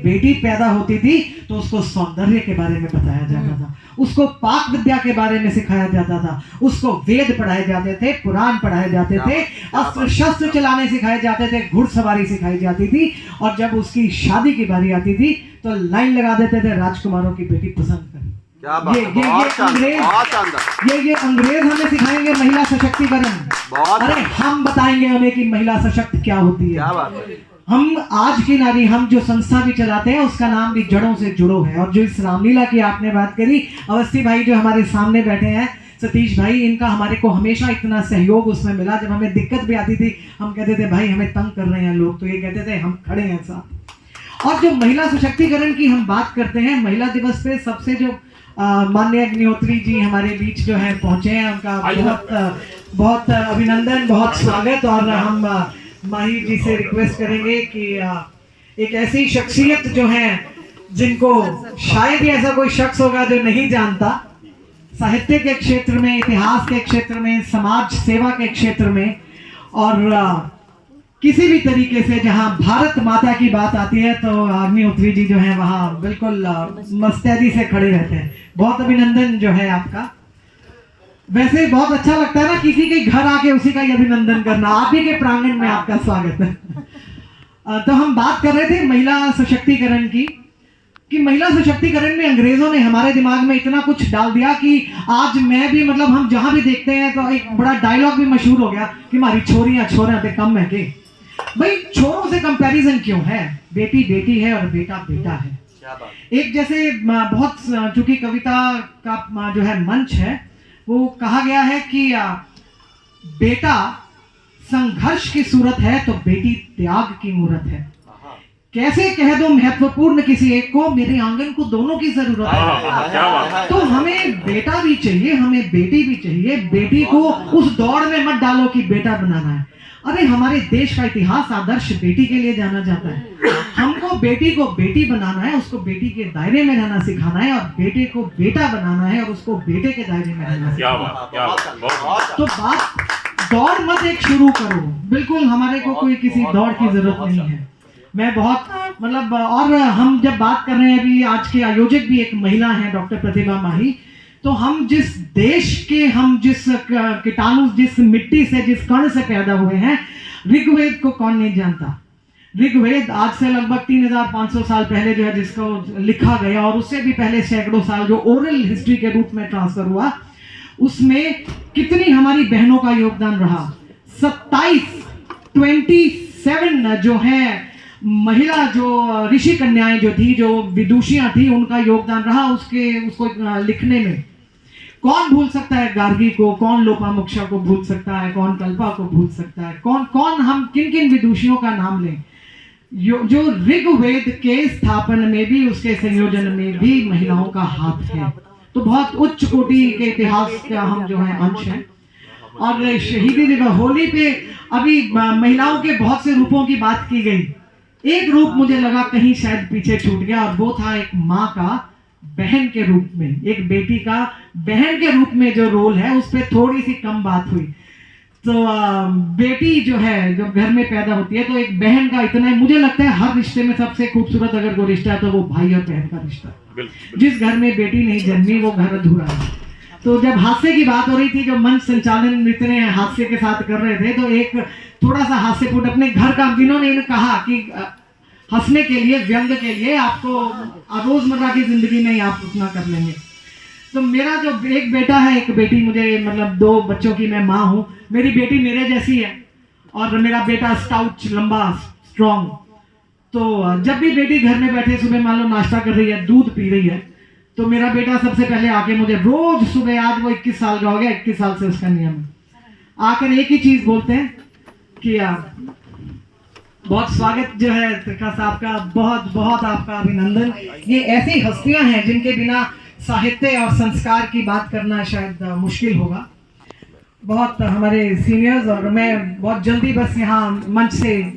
बेटी पैदा होती थी तो उसको सौंदर्य के बारे में बताया जाता था, उसको पाक विद्या के बारे में सिखाया जाता था, उसको वेद पढ़ाए जाते थे, पुराण पढ़ाए जाते थे, अस्त्र शस्त्र चलाने सिखाए जाते थे, घुड़सवारी सिखाई जाती थी। और जब उसकी शादी की बारी आती थी तो लाइन लगा देते थे राजकुमारों की बेटी पसंद कर। ये अंग्रेज हमें सिखाएंगे महिला सशक्तिकरण। अरे हम बताएंगे हमें कि महिला सशक्त क्या होती है। हम आज की नारी, हम जो संस्था भी चलाते हैं उसका नाम भी जड़ों से जुड़ो है। और जो इस रामलीला की आपने बात करी, अवस्थी भाई जो हमारे सामने बैठे हैं, सतीश भाई, इनका हमारे को हमेशा इतना सहयोग उसमें मिला। जब हमें दिक्कत भी आती थी हम कहते थे भाई हमें तंग कर रहे हैं लोग, तो ये कहते थे हम खड़े हैं साथ। और जो महिला सशक्तिकरण की हम बात करते हैं, महिला दिवस पे सबसे जो माननीय अग्निहोत्री जी हमारे बीच जो है पहुंचे हैं, उनका बहुत अभिनंदन, बहुत स्वागत। और हम माही जी से रिक्वेस्ट करेंगे कि एक ऐसी शख्सियत जो है जिनको शायद ही ऐसा कोई शख्स होगा जो नहीं जानता, साहित्य के क्षेत्र में, इतिहास के क्षेत्र में, समाज सेवा के क्षेत्र में, और किसी भी तरीके से जहां भारत माता की बात आती है तो अग्निहोत्री जी जो है वहां बिल्कुल मस्तैदी से खड़े रहते हैं। बहुत अभिनंदन जो है आपका। वैसे बहुत अच्छा लगता है ना किसी के घर आके उसी का ही अभिनंदन करना। आप ही के प्रांगण में आपका स्वागत है। तो हम बात कर रहे थे महिला सशक्तिकरण की, कि महिला सशक्तिकरण में अंग्रेजों ने हमारे दिमाग में इतना कुछ डाल दिया कि आज मैं भी, मतलब हम जहां भी देखते हैं तो एक बड़ा डायलॉग भी मशहूर हो गया कि हमारी छोरियां छोरे पे कम है के। भाई छोरों से कंपैरिजन क्यों है? बेटी बेटी है और बेटा बेटा है। एक जैसे बहुत, चूंकि कविता का जो है मंच है, वो कहा गया है कि बेटा संघर्ष की सूरत है तो बेटी त्याग की मूरत है। कैसे कह दो महत्वपूर्ण किसी एक को, मेरे आंगन को दोनों की जरूरत है। तो हमें बेटा भी चाहिए, हमें बेटी भी चाहिए। बेटी को उस दौड़ में मत डालो कि बेटा बनाना है। अरे हमारे देश का इतिहास आदर्श बेटी के लिए जाना जाता है। हमको बेटी को बेटी बनाना है, उसको बेटी के दायरे में रहना सिखाना है, और बेटे को बेटा बनाना है और उसको बेटे के दायरे में रहना सिखाना है। तो बात दौड़ मत एक शुरू करो, बिल्कुल हमारे को कोई किसी दौड़ की जरूरत नहीं है। मैं बहुत, मतलब, और हम जब बात कर रहे हैं, अभी आज के आयोजक भी एक महिला है, डॉक्टर प्रतिभा माही। तो हम जिस देश के, हम जिस कीटाणु, जिस मिट्टी से, जिस कण से पैदा हुए हैं, ऋग्वेद को कौन नहीं जानता? ऋग्वेद आज से लगभग 3500 साल पहले जो है जिसको लिखा गया, और उससे भी पहले सैकड़ों साल जो ओरल हिस्ट्री के रूप में ट्रांसफर हुआ, उसमें कितनी हमारी बहनों का योगदान रहा। 27 जो है महिला, जो ऋषि कन्याएं जो थी, जो विदुषियां थी, उनका योगदान रहा उसको लिखने में। कौन भूल सकता है गार्गी को, कौन लोपामुक्षा को भूल सकता है, कौन कल्पा को भूल सकता है, कौन हम किन किन विदुषियों का नाम लें। जो ऋग्वेद के स्थापन में भी, उसके संयोजन में भी महिलाओं का हाथ है। तो बहुत उच्च कोटि के इतिहास का हम जो है अंश हैं। और शहीदी दिवस, होली पे अभी महिलाओं के बहुत से रूपों की बात की गई। एक रूप मुझे लगा कहीं शायद पीछे छूट गया, और वो था एक माँ का बहन के रूप में, एक बेटी का बहन के रूप में जो रोल है, उस पर थोड़ी सी कम बात हुई। तो बेटी जो है, जो घर में पैदा होती है, तो एक बहन का इतना है, मुझे लगता है हर रिश्ते में सबसे खूबसूरत अगर कोई रिश्ता है तो वो भाई और बहन का रिश्ता। जिस घर में बेटी नहीं जन्मी वो घर अधूरा है। तो जब हास्य की बात हो रही थी, जो मंच संचालन इतने हास्य के साथ कर रहे थे, तो एक थोड़ा सा हास्यपूर्ण अपने घर का, जिन्होंने कहा कि हंसने के लिए, व्यंग के लिए, आपको रोजमर्रा की जिंदगी में आप उतना कर लेंगे। तो मेरा जो एक बेटा है, एक बेटी, मुझे मतलब 2 बच्चों की मैं माँ हूँ। मेरी बेटी मेरे जैसी है और मेरा बेटा स्टाउट, लंबा, स्ट्रॉन्ग। तो जब भी बेटी घर में बैठे, सुबह मान लो नाश्ता कर रही है, दूध पी रही है, तो मेरा बेटा सबसे पहले आके मुझे रोज सुबह, आज वो 21 साल का हो गया, 21 साल से उसका नियम है, आकर एक ही चीज बोलते हैं कि बहुत स्वागत जो है त्रिखा साहब का, बहुत बहुत आपका अभिनंदन। ये ऐसी हस्तियां हैं जिनके बिना साहित्य और संस्कार की बात करना शायद मुश्किल होगा। बहुत हमारे सीनियर्स, और मैं बहुत जल्दी बस यहाँ मंच से